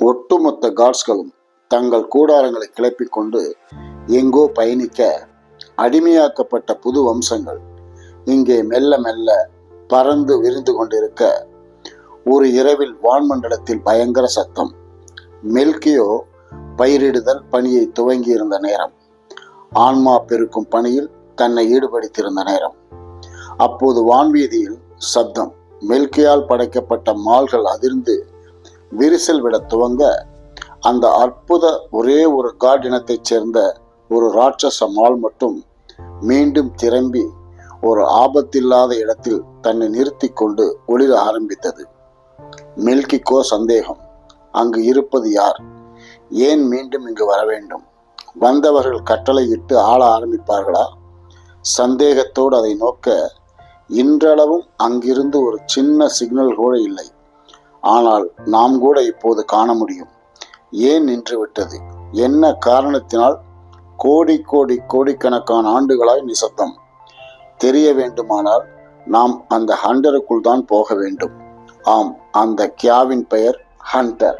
ஒட்டுமொத்த காட்ஸ்களும் தங்கள் கூடாரங்களை கிளப்பிக் கொண்டு எங்கோ பயணிக்க, அடிமையாக்கப்பட்ட புது வம்சங்கள் இங்கே மெல்ல மெல்ல பறந்து விரிந்து கொண்டிருக்க, ஒரு இரவில் வான்மண்டலத்தில் பயங்கர சத்தம். மெல்கியோ பயிரிடுதல் பணியை துவங்கியிருந்த நேரம், ஆன்மா பெருக்கும் பணியில் தன்னை ஈடுபடுத்தியிருந்த நேரம். அப்போது வான்வீதியில் சப்தம். மெல்கியால் படைக்கப்பட்ட மால்கள் அதிர்ந்து விரிசல் விட துவங்க, அந்த அற்புத ஒரே ஒரு காட் இனத்தைச் சேர்ந்த ஒரு ராட்சச மால் மட்டும் மீண்டும் திரும்பி ஒரு ஆபத்தில்லாத இடத்தில் தன்னை நிறுத்தி கொண்டு ஒளிர ஆரம்பித்தது. மெல்கிக்கோ சந்தேகம். அங்கு இருப்பது யார்? ஏன் மீண்டும் இங்கு வர வேண்டும்? வந்தவர்கள் கட்டளையிட்டு ஆள ஆரம்பிப்பார்களா? சந்தேகத்தோடு அதை நோக்க, இன்றளவும் அங்கிருந்து ஒரு சின்ன சிக்னல் கூட இல்லை. ஆனால் நாம் கூட இப்போது காண முடியும். ஏன் நின்று விட்டது? என்ன காரணத்தினால் கோடிக்கணக்கான ஆண்டுகளாய் நிசப்தம்? தெரிய வேண்டுமானால் நாம் அந்த ஹண்டருக்குள் தான் போக வேண்டும். ஆம், அந்த கியாவின் பெயர் ஹண்டர்.